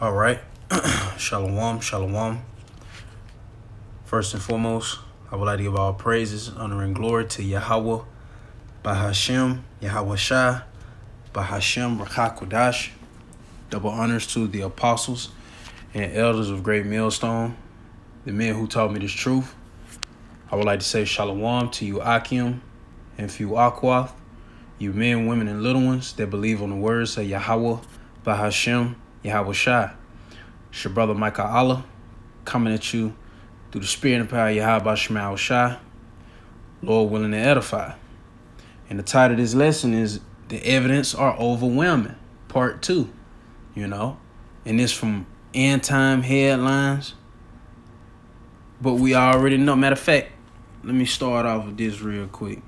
All right. Shalom, shalom. First and foremost, I would like to give all praises, honor, and glory to Yahweh, Bahashem, Yahweh Shai, Bahashem, Rakakwadash. Double honors to the apostles and elders of Great Millstone, the men who taught me this truth. I would like to say shalom to you, Akim, and few Akwath, you men, women, and little ones that believe on the words of Yahweh, Bahashem, Yahweh Shai. It's your brother Micah Allah coming at you through the spirit and power of Yahweh Shema Shai, Lord willing to edify. And the title of this lesson is The Evidence Are Overwhelming, Part 2, and it's from End Time Headlines. But we already know. Matter of fact, let me start off with this real quick.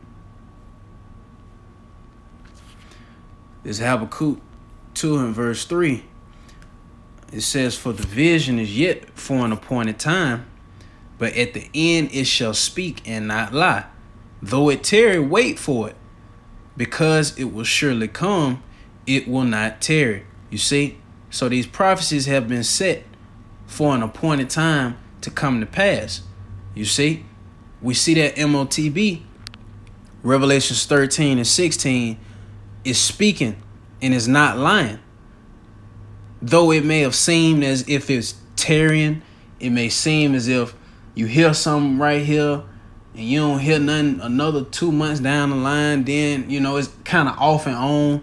This Habakkuk 2 and verse 3. It says, "For the vision is yet for an appointed time, but at the end it shall speak and not lie. Though it tarry, wait for it, because it will surely come, it will not tarry." You see? So these prophecies have been set for an appointed time to come to pass. You see? We see that MOTB, Revelations 13 and 16, is speaking and is not lying. Though it may have seemed as if it's tarrying, it may seem as if you hear something right here and you don't hear nothing another 2 months down the line, then, it's kind of off and on.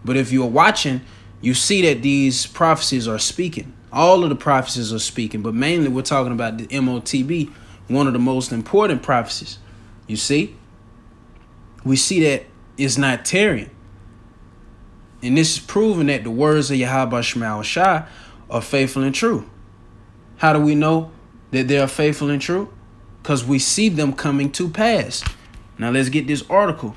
But if you're watching, you see that these prophecies are speaking. All of the prophecies are speaking, but mainly we're talking about the MOTB, one of the most important prophecies. You see? We see that it's not tarrying. And this is proving that the words of Yahweh Shema Shai are faithful and true. How do we know that they are faithful and true? Because we see them coming to pass. Now let's get this article.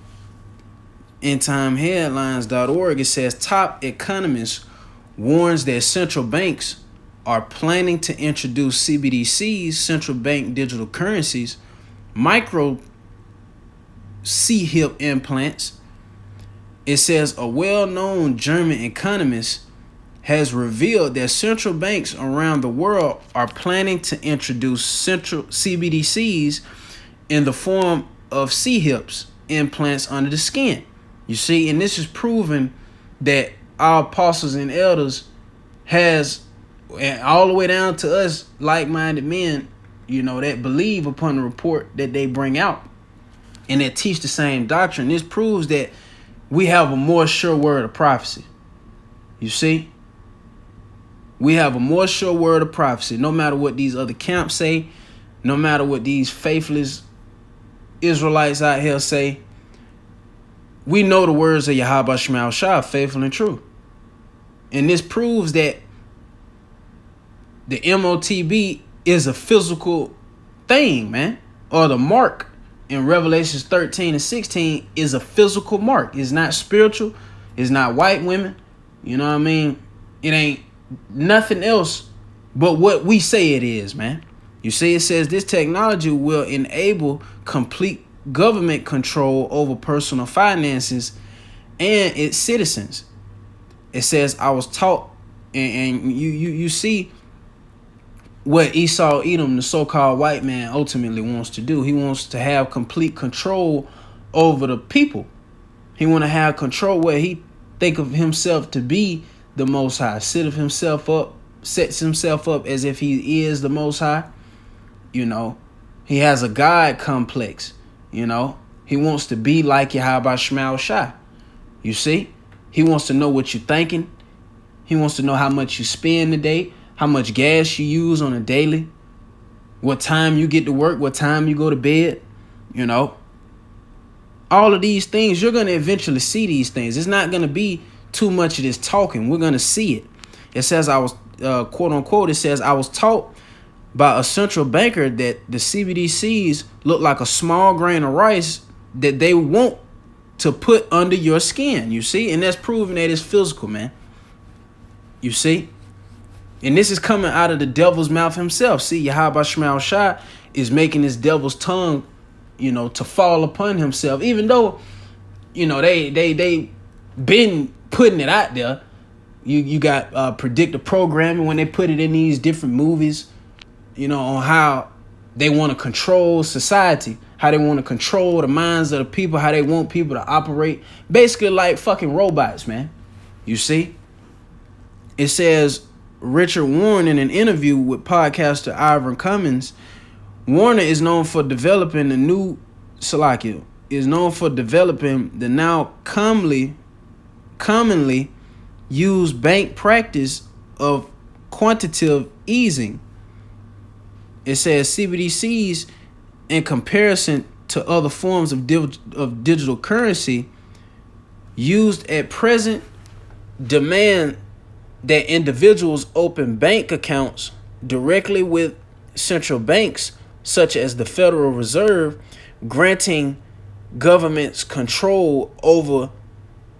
EndTimeHeadlines.org. It says top economist warns that central banks are planning to introduce CBDCs, central bank digital currencies, micro C-hip implants. It says a well-known German economist has revealed that central banks around the world are planning to introduce central CBDCs in the form of C-hips implants under the skin. You see, and this is proving that our apostles and elders has, and all the way down to us like-minded men, that believe upon the report that they bring out and that teach the same doctrine. This proves that we have a more sure word of prophecy. You see? We have a more sure word of prophecy. No matter what these other camps say, no matter what these faithless Israelites out here say, we know the words of Yahweh Shema Shai are faithful and true. And this proves that the MOTB is a physical thing, man. Or the mark in Revelations 13 and 16 is a physical mark. It's not spiritual. It's not white women. You know what I mean? It ain't nothing else but what we say it is, man. You see, it says this technology will enable complete government control over personal finances and its citizens. It says, I was taught, and you see what Esau Edom, the so-called white man, ultimately wants to do. He wants to have complete control over the people. He want to have control where he think of himself to be the Most High, sets himself up as if he is the Most High. He has a God complex. He wants to be like Yahweh Shema Shai. You see? He wants to know what you're thinking. He wants to know how much you spend a day, how much gas you use on a daily, what time you get to work, what time you go to bed. All of these things, you're going to eventually see these things. It's not going to be too much of this talking. We're going to see it. It says, I was, quote unquote, it says, I was taught by a central banker that the CBDCs look like a small grain of rice that they want to put under your skin. You see? And that's proving that it's physical, man. You see? And this is coming out of the devil's mouth himself. See, Yahweh Shema Shai is making this devil's tongue, to fall upon himself. Even though, they been putting it out there, You got predictive programming when they put it in these different movies, on how they want to control society, how they want to control the minds of the people, how they want people to operate. Basically like fucking robots, man. You see? It says Richard Warren in an interview with podcaster Ivan Cummins, Warner is known for developing the new Salakia, is known for developing the now commonly used bank practice of quantitative easing. It says CBDCs, in comparison to other forms of digital currency used at present, demand that individuals open bank accounts directly with central banks such as the Federal Reserve, granting governments control over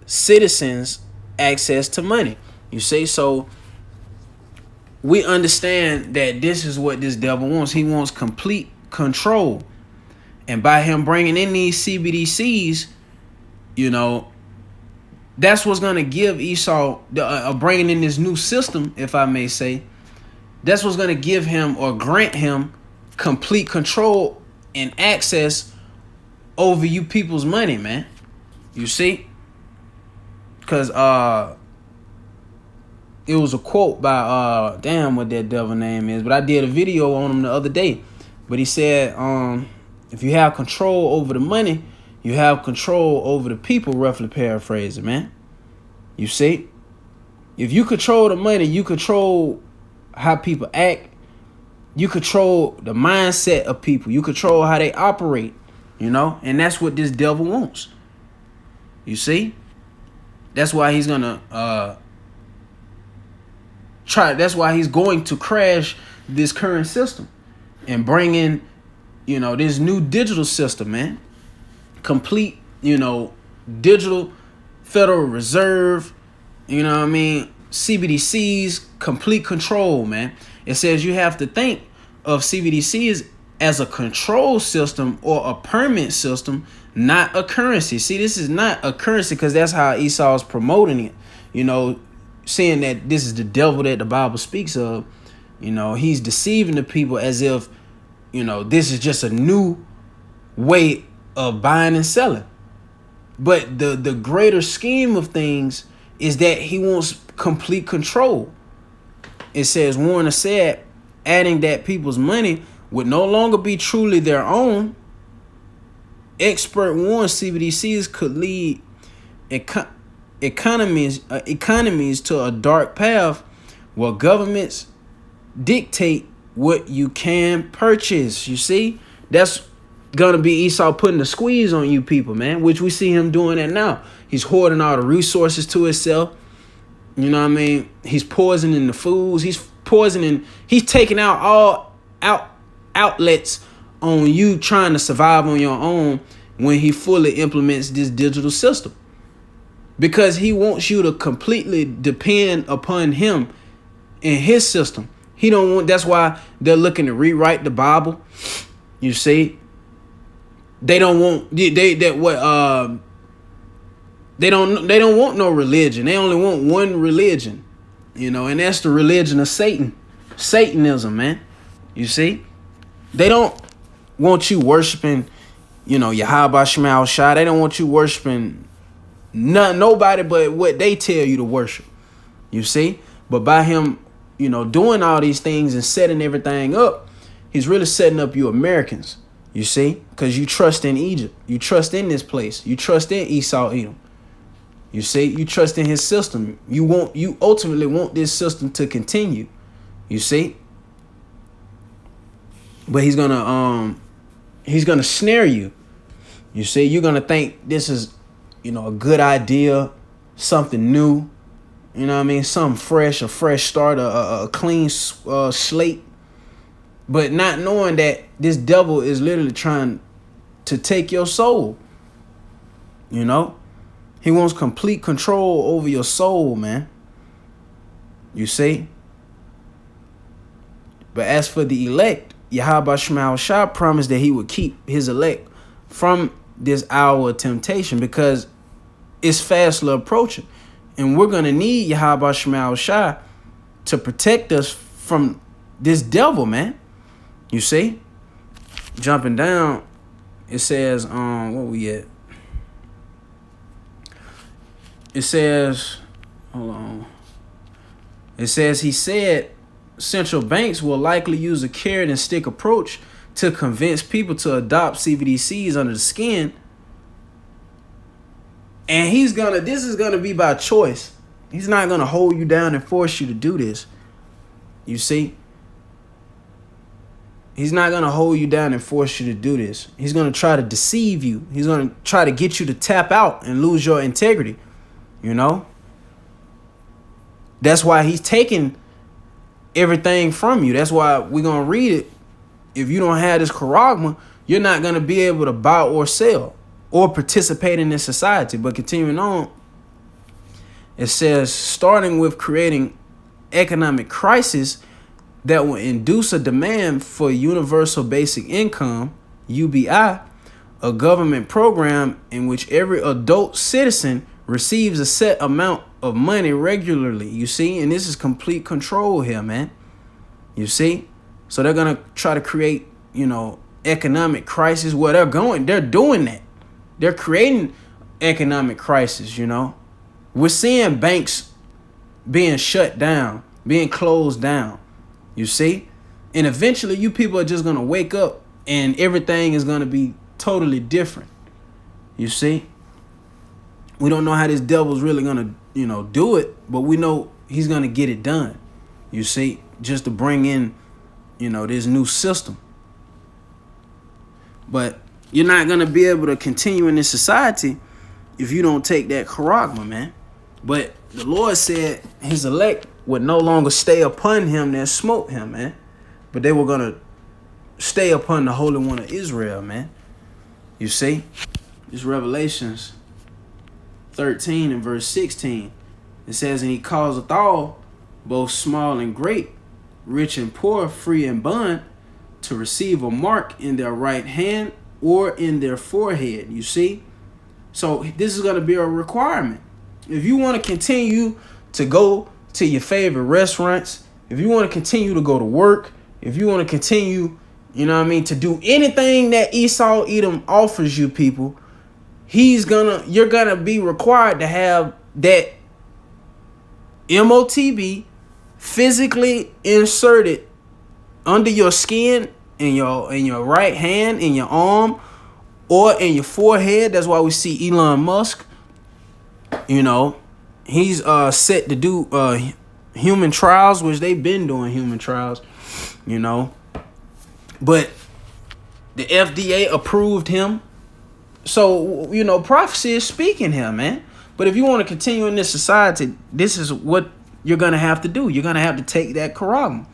citizens' access to money. You see, so we understand that this is what this devil wants. He wants complete control. And by him bringing in these CBDCs, that's what's going to give Esau, bringing in this new system, if I may say, that's what's going to give him or grant him complete control and access over you people's money, man. You see? Because it was a quote by, damn what that devil name is, but I did a video on him the other day. But he said, if you have control over the money, you have control over the people, roughly paraphrasing, man. You see? If you control the money, you control how people act. You control the mindset of people. You control how they operate, And that's what this devil wants. You see? That's why he's going to that's why he's going to crash this current system and bring in, this new digital system, man. Complete, digital Federal Reserve, CBDCs, complete control, man. It says you have to think of CBDCs as a control system or a permanent system, not a currency. See, this is not a currency because that's how Esau is promoting it, saying that this is the devil that the Bible speaks of. He's deceiving the people as if, this is just a new way of buying and selling. But the greater scheme of things is that he wants complete control. It says, Warner said, adding that people's money would no longer be truly their own. Expert warns CBDCs could lead economies to a dark path where governments dictate what you can purchase. You see, that's gonna be Esau putting the squeeze on you people, man, which we see him doing that now. He's hoarding all the resources to himself. He's poisoning the foods. He's taking out all outlets on you trying to survive on your own when he fully implements this digital system. Because he wants you to completely depend upon him and his system. That's why they're looking to rewrite the Bible. You see? They don't want they don't want no religion. They only want one religion. And that's the religion of Satan. Satanism, man. You see? They don't want you worshiping, Yahweh Shema Shai. They don't want you worshiping nobody but what they tell you to worship. You see? But by him, doing all these things and setting everything up, he's really setting up you Americans. You see? Because you trust in Egypt. You trust in this place. You trust in Esau Edom. You see? You trust in his system. You ultimately want this system to continue. You see? But he's gonna snare you. You see? You're gonna think this is, a good idea, something new. Something fresh, a fresh start, a clean slate. But not knowing that this devil is literally trying to take your soul. He wants complete control over your soul, man. You see? But as for the elect, Yahweh Shema Shai promised that he would keep his elect from this hour of temptation because it's fastly approaching. And we're going to need Yahweh Shema Shai to protect us from this devil, man. You see? Jumping down, it says, where we at? It says, hold on. It says, he said central banks will likely use a carrot and stick approach to convince people to adopt CBDCs under the skin. And this is gonna be by choice. He's not gonna hold you down and force you to do this. You see? He's not gonna hold you down and force you to do this. He's gonna try to deceive you. He's gonna try to get you to tap out and lose your integrity. You know? That's why he's taking everything from you. That's why we're gonna read it. If you don't have this charagma, you're not gonna be able to buy or sell or participate in this society. But continuing on, it says, starting with creating economic crisis that will induce a demand for universal basic income, UBI, a government program in which every adult citizen receives a set amount of money regularly. You see, and this is complete control here, man. You see, so they're gonna try to create, economic crisis. Where they're doing that. They're creating economic crisis. We're seeing banks being shut down, being closed down. You see, and eventually you people are just gonna wake up and everything is gonna be totally different. You see, we don't know how this devil's really gonna do it, but we know he's gonna get it done. You see, just to bring in this new system. But you're not gonna be able to continue in this society if you don't take that charagma, man. But the Lord said his elect would no longer stay upon him that smote him, man. But they were gonna stay upon the Holy One of Israel, man. You see, this Revelations 13 and verse 16. It says, and he causeth all, both small and great, rich and poor, free and bond, to receive a mark in their right hand or in their forehead. You see? So this is going to be a requirement. If you want to continue to go to your favorite restaurants, if you want to continue to go to work, if you want to continue, to do anything that Esau Edom offers you people, you're going to be required to have that MOTB physically inserted under your skin, in your right hand, in your arm, or in your forehead. That's why we see Elon Musk. He's set to do human trials, which they've been doing human trials, But the FDA approved him. So, prophecy is speaking here, man. But if you want to continue in this society, this is what you're going to have to do. You're going to have to take that charagma.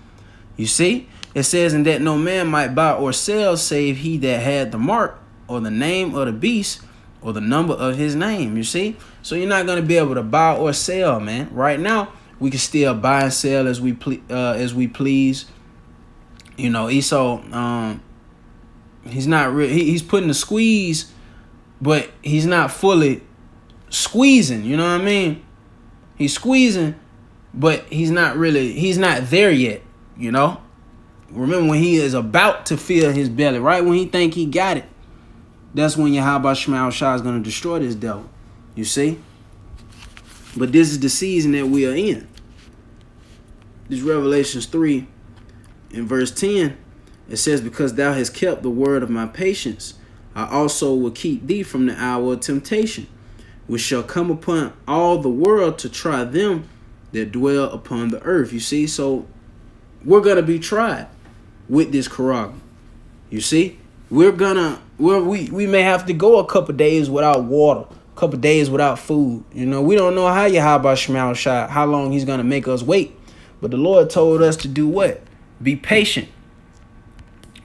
You see? It says, and that no man might buy or sell save he that had the mark or the name of the beast or the number of his name. You see? So you're not going to be able to buy or sell, man. Right now, we can still buy and sell as we please. Esau, he's not real. He's putting the squeeze, but he's not fully squeezing. You know what I mean? He's squeezing, but he's not there yet. Remember when he is about to fill his belly, right when he think he got it, that's when Yahweh Shema Shai is going to destroy this devil. You see? But this is the season that we are in. This Revelations 3 in verse 10, it says, because thou hast kept the word of my patience, I also will keep thee from the hour of temptation, which shall come upon all the world to try them that dwell upon the earth. You see? So we're going to be tried with this charagma. You see? We may have to go a couple days without water, a couple days without food. We don't know how Yahweh Shema Shai, how long he's going to make us wait. But the Lord told us to do what? Be patient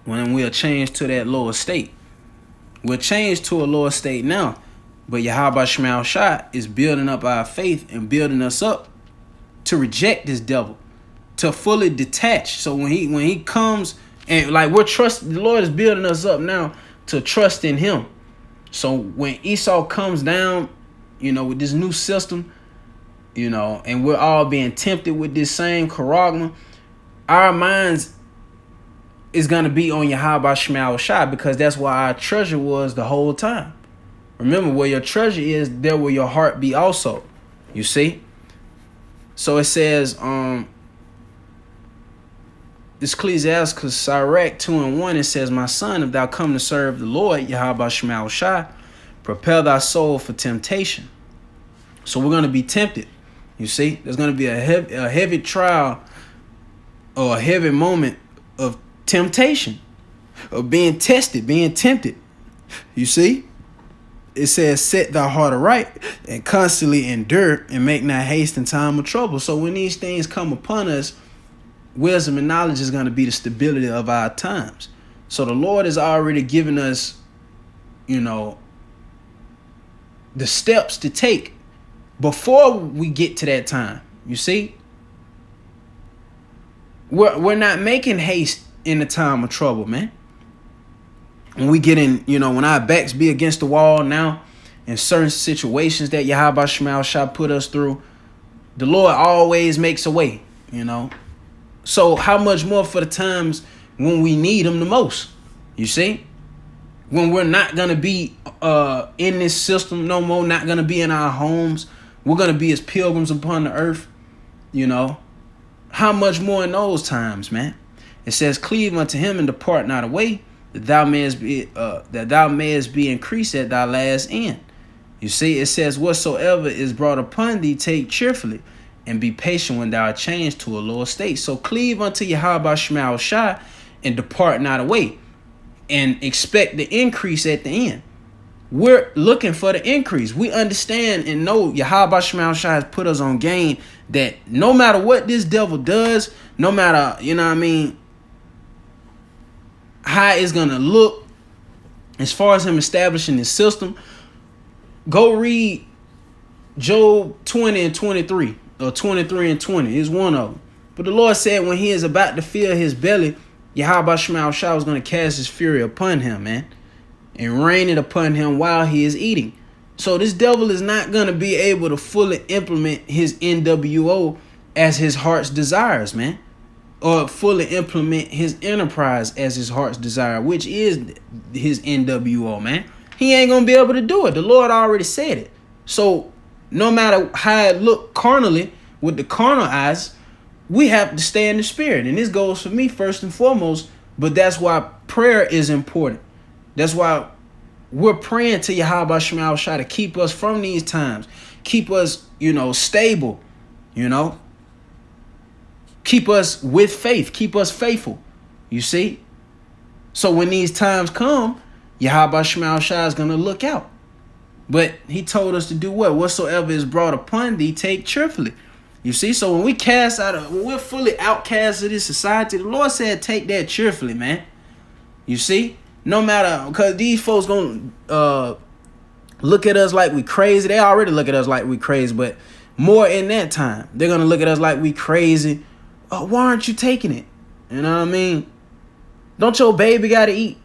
when we'll change to that lower state. We'll change to a lower state now. But Yahweh Shema Shai is building up our faith and building us up to reject this devil, to fully detach. So when he comes and the Lord is building us up now to trust in him. So when Esau comes down, with this new system, and we're all being tempted with this same charagma, our minds is going to be on Yahweh Shema Shai, because that's where our treasure was the whole time. Remember, where your treasure is, there will your heart be also. You see? So it says, this Ecclesiastes Sirach 2:1, it says, my son, if thou come to serve the Lord, Yahweh Shema Shai, prepare thy soul for temptation. So we're going to be tempted. You see? There's going to be a heavy trial, or a heavy moment of temptation, of being tested, being tempted. You see? It says, set thy heart aright and constantly endure and make not haste in time of trouble. So when these things come upon us, wisdom and knowledge is going to be the stability of our times. So the Lord has already given us, the steps to take before we get to that time. You see? We're not making haste in the time of trouble, man. When we get in, when our backs be against the wall now, in certain situations that Yahweh Shema Shai put us through, the Lord always makes a way, So how much more for the times when we need him the most? You see? When we're not going to be in this system no more, not going to be in our homes, we're going to be as pilgrims upon the earth, How much more in those times, man? It says, cleave unto him and depart not away, that thou mayest be increased at thy last end. You see, it says, whatsoever is brought upon thee, take cheerfully, and be patient when thou art changed to a lower state. So cleave unto Yahweh Shema Shai and depart not away, and expect the increase at the end. We're looking for the increase. We understand and know Yahweh Shema Shai has put us on game that no matter what this devil does, no matter, how it's going to look as far as him establishing his system, go read Job 20 and 23, or 23 and 20. It's one of them. But the Lord said when he is about to fill his belly, Yahweh Shema Shai was going to cast his fury upon him, man, and rain it upon him while he is eating. So this devil is not going to be able to fully implement his NWO as his heart's desires, man, or fully implement his enterprise as his heart's desire, which is his NWO, man. He ain't going to be able to do it. The Lord already said it. So no matter how it look carnally with the carnal eyes, we have to stay in the spirit. And this goes for me first and foremost, but that's why prayer is important. That's why we're praying to Yahweh Shema Shai to keep us from these times, keep us, stable, keep us with faith, keep us faithful, you see? So when these times come, Yahweh Shema Shai is going to look out. But he told us to do what? Whatsoever is brought upon thee, take cheerfully. You see? So when when we're fully outcast of this society, the Lord said take that cheerfully, man. You see? No matter, because these folks going to look at us like we crazy. They already look at us like we crazy, but more in that time. They're going to look at us like we crazy. Why aren't you taking it? You know what I mean? Don't your baby got to eat?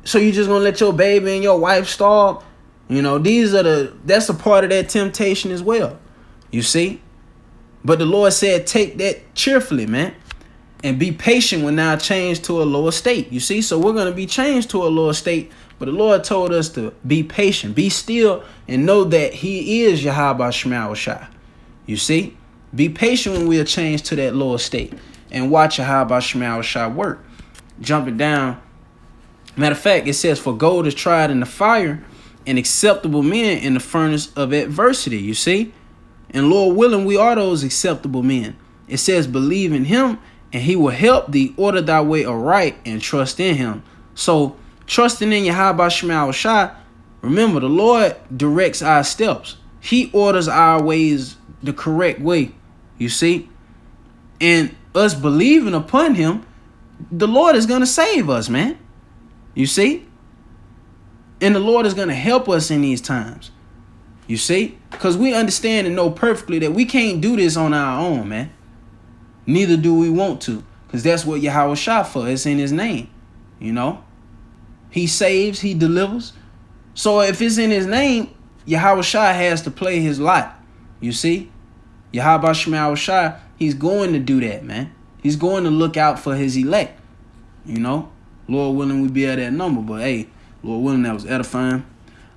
So you just going to let your baby and your wife starve? That's a part of that temptation as well. You see? But the Lord said, take that cheerfully, man. And be patient when thou changed to a lower state. You see? So we're going to be changed to a lower state. But the Lord told us to be patient. Be still and know that he is Yahweh Shema Shai. You see? Be patient when we are changed to that lower state. And watch Yahweh Shema Shai work. Jumping down. Matter of fact, it says, for gold is tried in the fire, and acceptable men in the furnace of adversity. You see? And Lord willing, we are those acceptable men. It says, believe in him, and he will help thee order thy way aright, and trust in him. So trusting in Yahweh Shema Shai, remember the Lord directs our steps. He orders our ways the correct way. You see? And us believing upon him, the Lord is going to save us, man. You see? And the Lord is going to help us in these times. You see? Because we understand and know perfectly that we can't do this on our own, man. Neither do we want to. Because that's what Yahweh Shai for. It's in his name. He saves, he delivers. So if it's in his name, Yahweh Shai has to play his lot. You see? Yahweh Shema Shai, he's going to do that, man. He's going to look out for his elect. You know, Lord willing, we be at that number. But hey, Lord willing, that was edifying.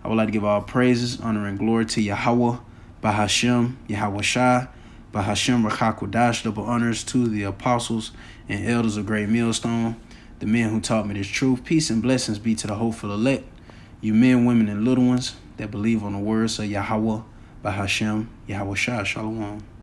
I would like to give all praises, honor, and glory to Yahweh, Bahashem, Yahweh Shai, Bahashem, Rachakodash, double honors to the apostles and elders of Great Millstone, the men who taught me this truth. Peace and blessings be to the hopeful elect, you men, women, and little ones that believe on the words of Yahweh, Bahashem, Yahweh Shai. Shalom.